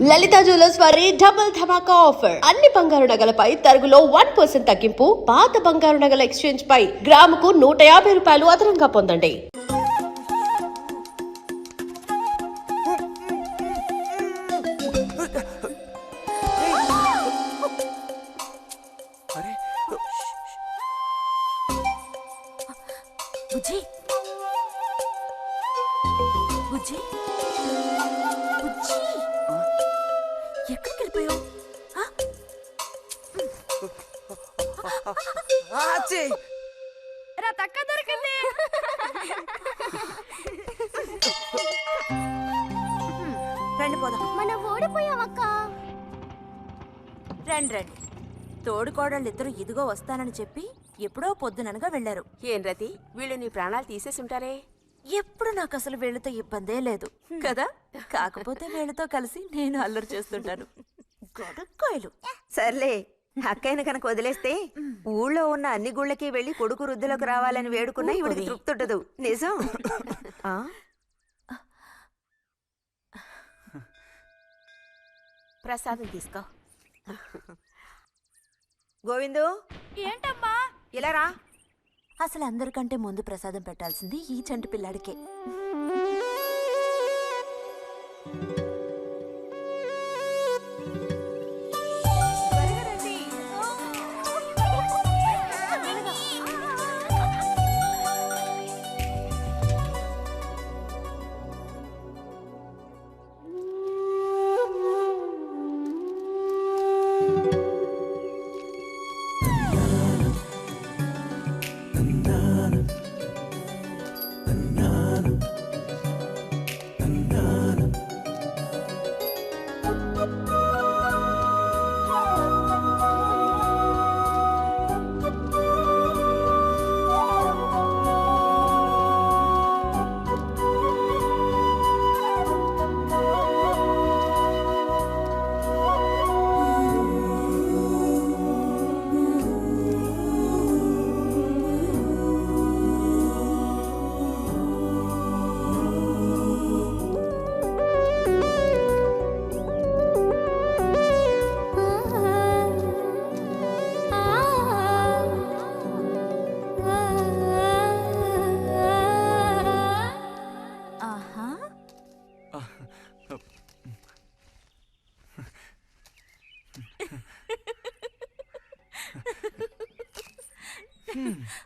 లలిత jewellers వారి double ధమాకా offer. అన్ని బంగారు నగలపై తరుగులో 1% తగ్గింపు. పాత బంగారు నగల ఎక్స్చేంజ్ పై గ్రాముకు 150 రూపాయలు అదనంగా పొందండి. ఎక్కడికి వెళ్ళిపోయావు? తక్క దొరికింది. రండి పోదాం. మనం ఓడిపోయామక్క. రండి రండి. తోడుకోడళ్ళు ఇద్దరు ఇదిగో వస్తానని చెప్పి ఎప్పుడో పొద్దుననగా వెళ్లారు. ఏం రతి, వీళ్ళు నీ ప్రాణాలు తీసేసి ఉంటారే. ఎప్పుడు నాకు అసలు వీళ్ళతో ఇబ్బందే లేదు కదా. కాకపోతే వీళ్ళతో కలిసి నేను అల్లరి చేస్తుంటాను. గొడక్కాయలు. సర్లే, అక్కయ్యను కనుక వదిలేస్తే ఊళ్ళో ఉన్న అన్ని గుళ్ళకి వెళ్లి కొడుకు వృద్ధిలోకి రావాలని వేడుకున్నా ఇవిడికి తృప్తి ఉండదు. నిజం. ప్రసాదం తీసుకో. గోవిందు, ఏంటమ్మా ఇలా రా. అసలు అందరికంటే ముందు ప్రసాదం పెట్టాల్సింది ఈ చంటి పిల్లాడికే.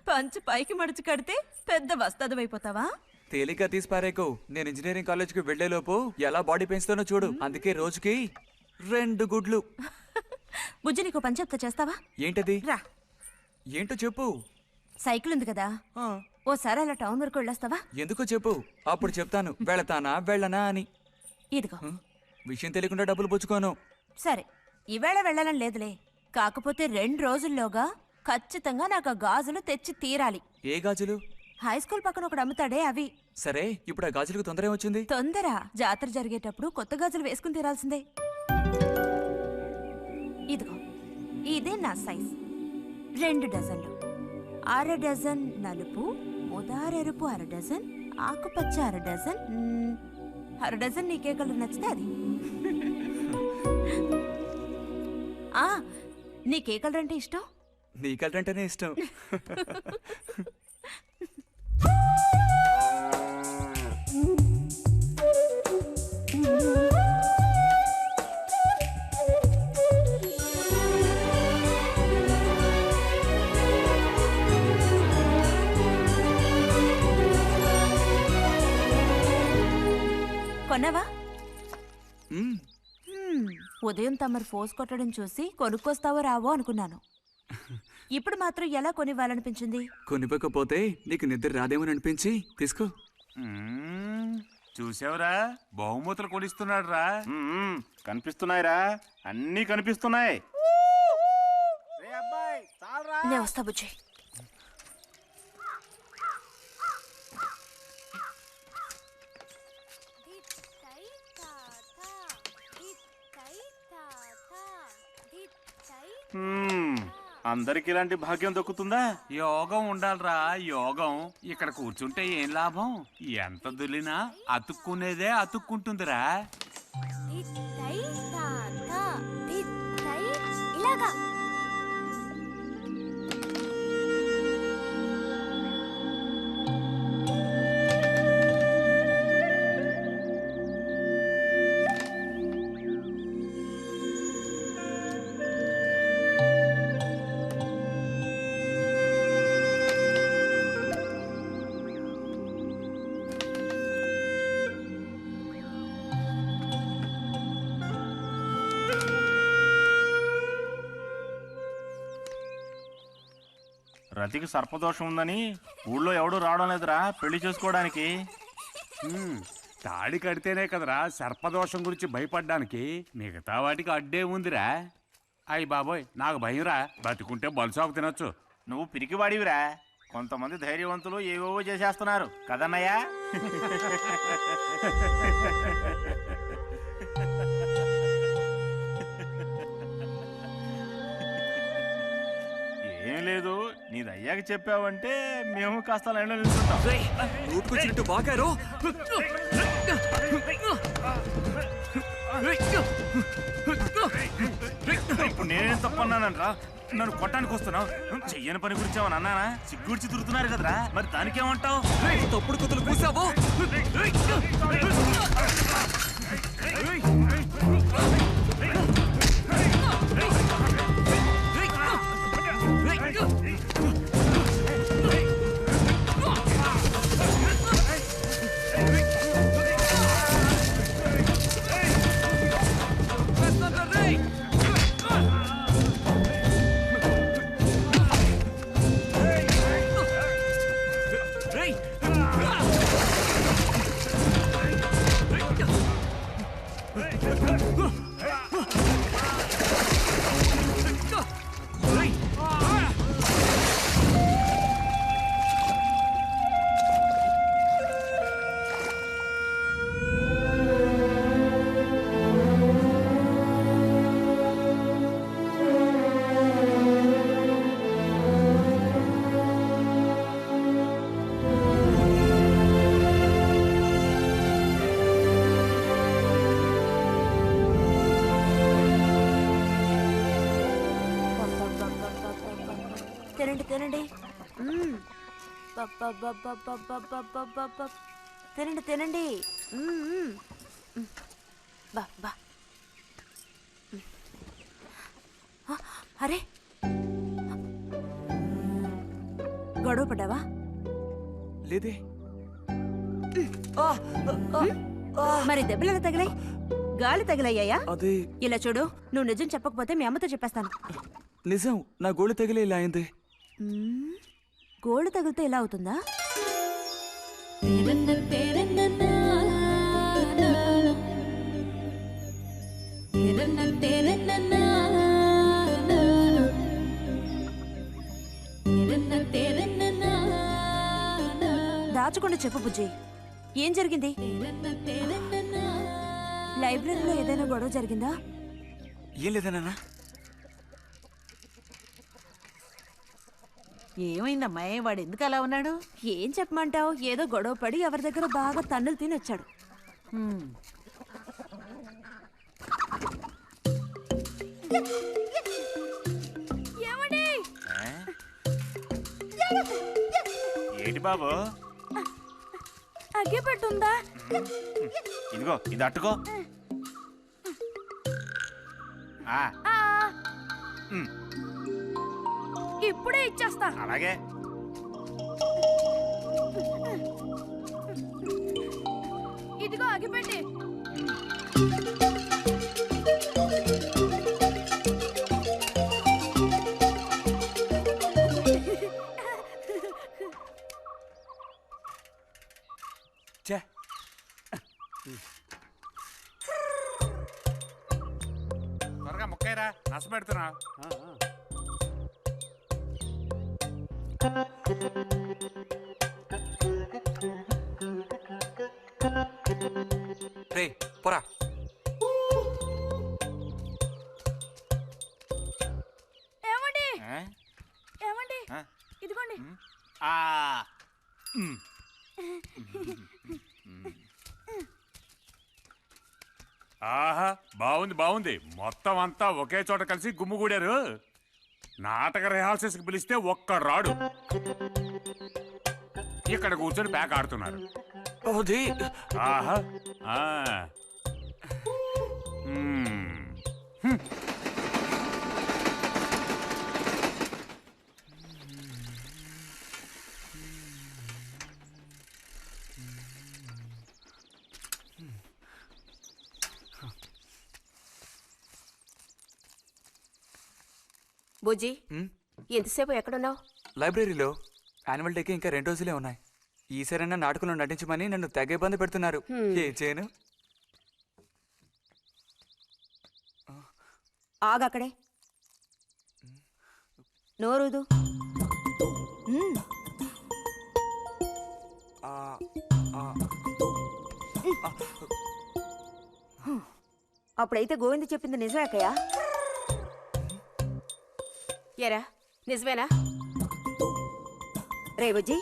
పంచు పైకి మడిచి కడితే పెద్ద వస్తాదమైపోతావా? తేలిగ్గా తీసి పారేకు. నేను ఇంజనీరింగ్ కాలేజ్కి వెళ్లేలోపు ఎలా బాడీ పెంచుతానో చూడు. అందుకే రోజుకి 2 గుడ్లు. బుజ్జి, నీకు పని చెప్తా, చేస్తావా? ఏంటది? రా. ఏంటో చెప్పు. సైకిల్ ఉంది కదా, ఓసారి అలా టౌన్ వరకు వెళ్ళొస్తావా? ఎందుకో చెప్పు, అప్పుడు చెప్తాను వెళతానా వెళ్ళనా అని. ఇదిగో. విషయం తెలియకుండా డబ్బులు పుచ్చుకోను. సరే, ఈవేళ వెళ్ళాలని లేదులే. కాకపోతే 2 రోజుల్లోగా ఖచ్చితంగా నాకు ఆ గాజులు తెచ్చి తీరాలి. ఏ గాజులు? హై స్కూల్ పక్కన ఒకడు అమ్ముతాడే అవి. సరే, ఇప్పుడు ఆ గాజులకు తొందర ఏమొచ్చింది? తొందర జాతర జరిగేటప్పుడు కొత్త గాజులు వేసుకుని తీరాల్సిందే. ఇదిగో, ఇదే నా సైజ్. 2 డజన్లు. 1/2 డజన్ నలుపు, ముదారెరుపు 1/2 డజన్, ఆకుపచ్చ 1/2 డజన్. 1/2 డజన్ నీకే కలర్ నచ్చితే అది. నీకే కలర్ అంటే ఇష్టం? నీ కలర్ అంటేనే ఇష్టం. కొన్నావా? ఉదయం తమరు ఫోర్స్ కొట్టడం చూసి కొనుక్కొస్తావో రావో అనుకున్నాను. ఇప్పుడు మాత్రం ఎలా కొనివ్వాలనిపించింది? కొనిపోకపోతే నీకు నిద్ర రాదేమని అనిపించి తీసుకో. చూసావురా, బహుమతులు కొనిస్తున్నాడు రా. కనిపిస్తున్నాయిరా, అన్నీ కనిపిస్తున్నాయి. నేను వస్తా బుజ్జి. అందరికి ఇలాంటి భాగ్యం దొక్కుతుందా? యోగం ఉండాలిరా, యోగం. ఇక్కడ కూర్చుంటే ఏం లాభం? ఎంత దులినా అతుక్కునేదే అతుక్కుంటుందిరా. రతికి సర్పదోషం ఉందని ఊళ్ళో ఎవడూ రావడం లేదురా పెళ్లి చేసుకోవడానికి. తాడి కడితేనే కదరా సర్పదోషం గురించి భయపడ్డానికి, మిగతా వాటికి అడ్డే ఉందిరా. అయ్యి బాబోయ్, నాకు భయంరా, బతుకుంటే బలుసాకు తినొచ్చు. నువ్వు పిరికివాడివిరా. కొంతమంది ధైర్యవంతులు ఏవేవో చేసేస్తున్నారు కదన్నయ్యా. ఏం లేదు, నీది అయ్యాక చెప్పావంటే మేము కాస్త లైన్లో నిల్చుంటాం. నోటుకొచ్చినట్టు బాగారు. ఇప్పుడు నేనేం తప్పన్నానరా? నన్ను కొట్టడానికి వస్తున్నావు. చెయ్యని పని గురించి ఏమన్నా అన్నానా? సిగ్గుడిచి తిరుగుతున్నారు కదరా, మరి దానికేమంటావు? తప్పుడు కుతులు కూసావు. తినండి తినండి. తినండి తినండి. బా బా. అరే, గొడవ పడ్డావా? లేదే. మరి దెబ్బలు ఎలా తగిలాయి? గాలి తగిలయ్యాయా? అదే ఇలా చూడు, నువ్వు నిజం చెప్పకపోతే మీ అమ్మతో చెప్పేస్తాను. నిజం, నా గోళ్ళు తగిలే ఇలా అయింది. గోళ్ళు తగిలితే ఇలా అవుతుందా? దాచకుండా చెప్పు బుజ్జి, ఏం జరిగింది? లైబ్రరీలో ఏదైనా గొడవ జరిగిందా? ఏం లేదన్నా. ఏమైందమ్మా, వాడు ఎందుకు అలా ఉన్నాడు? ఏం చెప్పమంటావు, ఏదో గొడవ పడి ఎవరి దగ్గర బాగా తన్నులు తిని వచ్చాడు. ఏంటి బాబు? అగ్గిపెట్టుందా? ఇదిగో ఇది అట్టుకో. ఇప్పుడే ఇచ్చేస్తా. అలాగే. ఇదిగో అగ్గిపెట్టి. త్వరగా ముక్కైరా, నస పెడుతున్నా. రే పోరా. ఏమండి ఏమండి, ఇదిగోండి. ఆహా, బాగుంది బాగుంది. మొత్తం అంతా ఒకే చోట కలిసి గుమ్ముగూడారు. నాటక రిహార్సల్స్కి పిలిస్తే ఒక్క రాడు. ఇక్కడ కూర్చొని ప్యాక్ ఆడుతున్నారు. అది ఆహా ఆ. మ్మ్. హ్మ్. బుజ్జి హ్మ్? ఎంతసేపు ఎక్కడున్నావు? లైబ్రరీలో యాన్యువల్ డేకి ఇంకా 2 రోజులే ఉన్నాయి. ఈసారైనా నాటకంలో నటించమని నన్ను తెగ ఇబ్బంది పెడుతున్నారు. ఏం చేయను? ఆగక్కడే నోరుదు. ఆ, ఆ, అప్పుడైతే గోవింద చెప్పింది నిజమే అక్కయ్య. ఎరా నిజమేనా? రే బుజ్జి,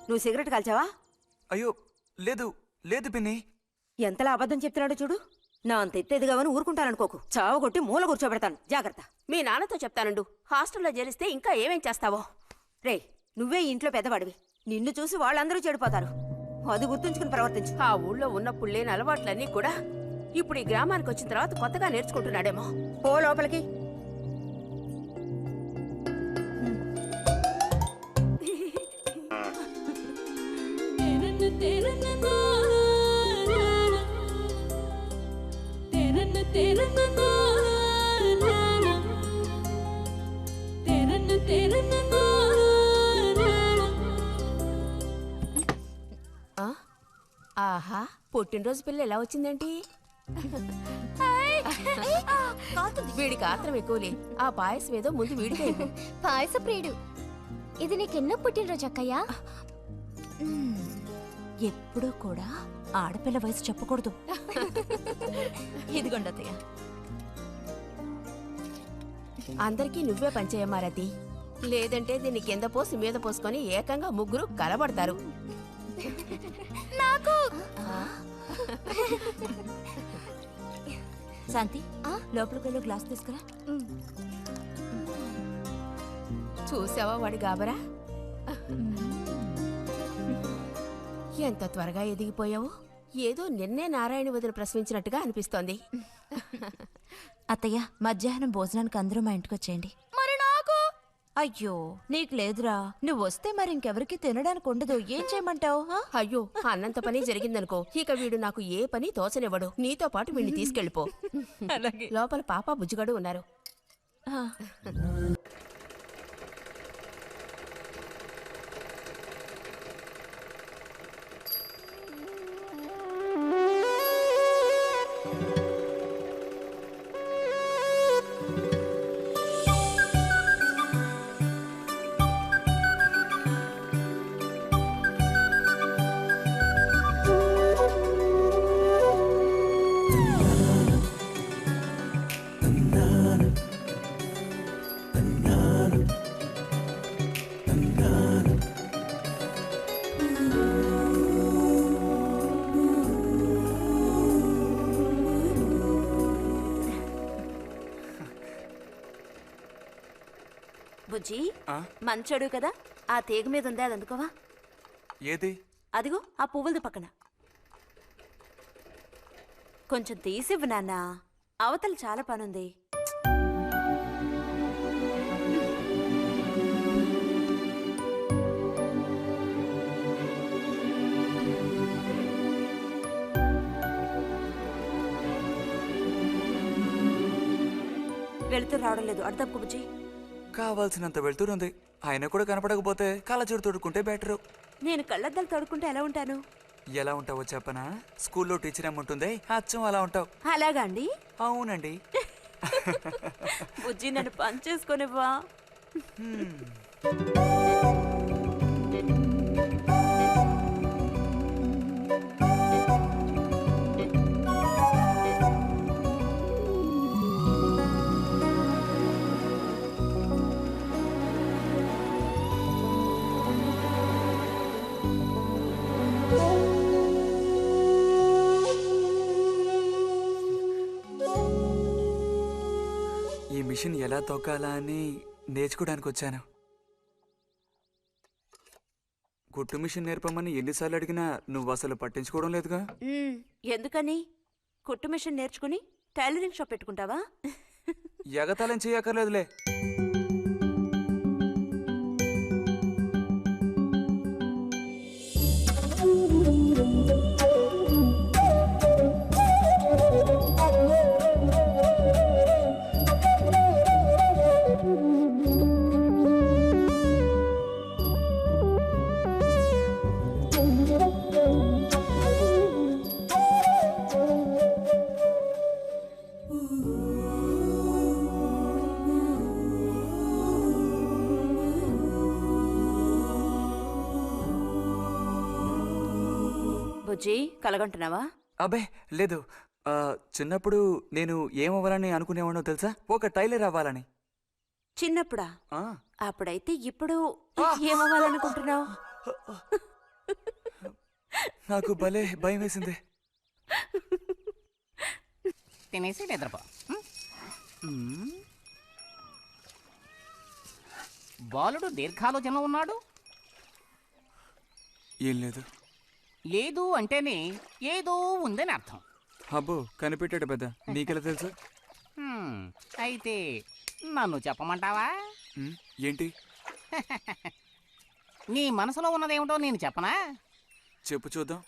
నువ్వు సిగరెట్ కాల్చావా? అయ్యో లేదు లేదు పిన్ని. ఎంతలా అబద్ధం చెప్తున్నాడో చూడు. నా అంత ఎత్తేదిగావని ఊరుకుంటాననుకోకు. చావగొట్టి మూల కూర్చోబెడతాను. జాగ్రత్త. మీ నాన్నతో చెప్తానుండు. హాస్టల్లో చేరిస్తే ఇంకా ఏమేం చేస్తావో. రే, నువ్వే ఈ ఇంట్లో పెద్దవాడివి. నిన్ను చూసి వాళ్ళందరూ చెడిపోతారు. అది గుర్తుంచుకుని ప్రవర్తించు. ఆ ఊళ్ళో ఉన్నప్పుడు లేని అలవాట్లన్నీ కూడా ఇప్పుడు ఈ గ్రామానికి వచ్చిన తర్వాత కొత్తగా నేర్చుకుంటున్నాడేమో. పో లోపలికి. ఆ? ఆహా, పుట్టినరోజు పిల్ల ఎలా వచ్చిందేంటి? వీడికి ఆత్రం ఎక్కువలే. ఆ పాయసం ఏదో ముందు వీడికే ఇవ్వు. పాయస ప్రియుడు. ఇది నీకెన్నో పుట్టినరోజు అక్కయ్యా? ఎప్పుడూ కూడా ఆడపిల్ల వయసు చెప్పకూడదు. ఇదిగోండి అత్తయ్య. అందరికీ నువ్వే పంచేయమారతి. లేదంటే దీన్ని కింద పోసి మీద పోసుకొని ఏకంగా ముగ్గురు కలబడతారు. నాకు శాంతి, లోపలికి వెళ్ళి గ్లాస్ తీసుకురా. చూసావా వాడి గాబరా? ఎంత త్వరగా ఎదిగిపోయావు. ఏదో నిన్నే నారాయణ వదిన ప్రశ్నించినట్టుగా అనిపిస్తోంది. అత్తయ్య, మధ్యాహ్నం భోజనానికి అందరూ మా ఇంటికి వచ్చేయండి. మరి నాకు అయ్యో, నీకు లేదురా. నువ్వు వస్తే మరి ఇంకెవరికి తినడానికి ఉండదు. ఏం చేయమంటావు? అయ్యో, అన్నంత పని జరిగిందనుకో, ఇక వీడు నాకు ఏ పని తోచనివ్వడు. నీతో పాటు వీడిని తీసుకెళ్ళిపో. లోపల పాప బుజ్జిగడు ఉన్నారు. బుజ్జి, ఆ? మంచోడు కదా. ఆ తీగ మీద ఉంది, అది అందుకోవా? ఏది? అదిగో ఆ పువ్వులది పక్కన. కొంచెం తీసివ్వు నాన్న. అవతల చాలా పనుంది. వెళుతూ రావడం లేదు. అడు తప్పుకు బుజ్జి. కావాల్సినంత వెళ్తురుంది. ఆయన కూడా కనపడకపోతే కళ్ళజోడు తొడుక్కుంటే బెటరు. నేను కళ్ళద్దాలు తడుకుంటే ఎలా ఉంటాను? ఎలా ఉంటావో చెప్పనా? స్కూల్లో టీచర్ ఏముంటుంది, అచ్చం అలా ఉంటావు. అలాగా అండి? అవునండి. బుజ్జి, నన్ను పని చేసుకునివ్వా? మిషన్ ఎలా తొక్కాలా అని నేర్చుకోవడానికి వచ్చాను. కుట్టు మిషన్ నేర్పమని ఎన్నిసార్లు అడిగినా నువ్వు అసలు పట్టించుకోవడం లేదుగా. ఎందుకని? కుట్టు మిషన్ నేర్చుకుని టైలరింగ్ షాప్ పెట్టుకుంటావా? ఎగతాళం చేయక్కర్లేదులే. బుజ్జి, కలగంటున్నావా? అబ్బే లేదు. చిన్నప్పుడు నేను ఏమవ్వాలని అనుకునేవాడో తెలుసా? ఒక టైలర్ అవ్వాలని. చిన్నప్పుడా? ఆ, అప్పుడైతే ఇప్పుడు ఏమవ్వాలనుకుంటున్నావు? నాకు భలే భయం వేసింది. తినేసి నిద్రపో. బాలుడు దీర్ఘాలోచనలో ఉన్నాడు. ఏం లేదు. లేదు అంటేనే ఏదో ఉందని అర్థం. అబ్బో కనిపెట్టాడు పెద్ద. నీకెలా తెలుసు? అయితే నన్ను చెప్పమంటావా? ఏంటి? నీ మనసులో ఉన్నదేమిటో నేను చెప్పనా? చెప్పు చూద్దాం.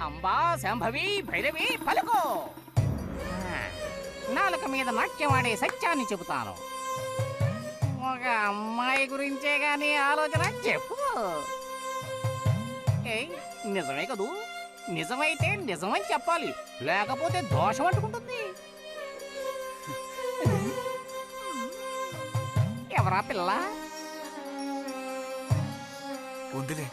అంబా శాంభవి భైరవి పలుకో. నాలుక మీద నాట్యమాడే సత్యాన్ని చెబుతాను. ఒక అమ్మాయి గురించే గానీ ఆలోచన చెప్పు. ఏయ్, నిజమే కదూ? నిజమైతే నిజమని చెప్పాలి, లేకపోతే దోషం అంటుకుంటుంది. ఎవరా పిల్ల? ఉందిలే.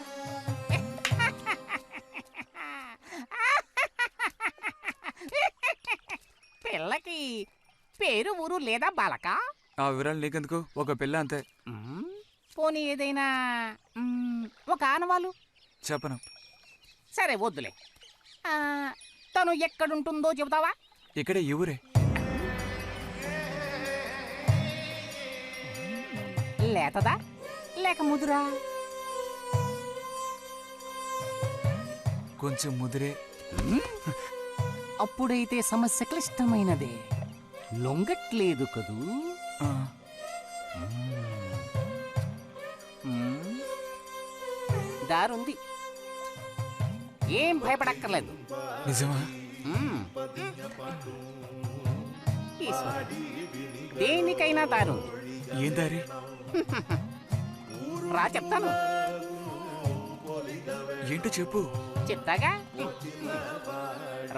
పిల్లకి పేరు ఊరు లేదా బాలక? ఆ వివరాలు నీకెందుకు? ఒక పిల్ల అంతే. పోనీ ఏదైనా ఒక ఆనవాలు? చెప్పను. సరే వద్దులే. తను ఎక్కడుంటుందో చెబుతావా? ఇక్కడే ఈ ఊరే. లేతదా లేక ముదురా? కొంచెం ముదిరే. అప్పుడైతే సమస్య క్లిష్టమైనదే. లొంగట్లేదు కదూ? ఆ, దారుంది, ఏం భయపడక్కర్లేదు. నిజమా? ఈశ్వరుడు, దేనికైనా దారుంది. ఏం దారి? రా చెప్తాను. ఏంటో చెప్పు. చెప్తాగా,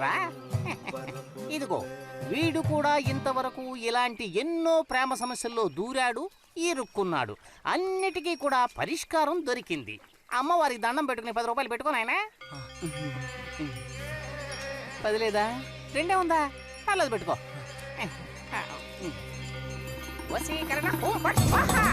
రా. ఇదిగో, వీడు కూడా ఇంతవరకు ఇలాంటి ఎన్నో ప్రేమ సమస్యల్లో దూరాడు, ఇరుక్కున్నాడు. అన్నిటికీ కూడా పరిష్కారం దొరికింది. అమ్మవారికి దండం పెట్టుకుని 10 రూపాయలు పెట్టుకో నాయనా. 10 లేదా? 2 ఉందా? పర్లేదు పెట్టుకో. వశీకరణ ఓం ఫట్ స్వాహా.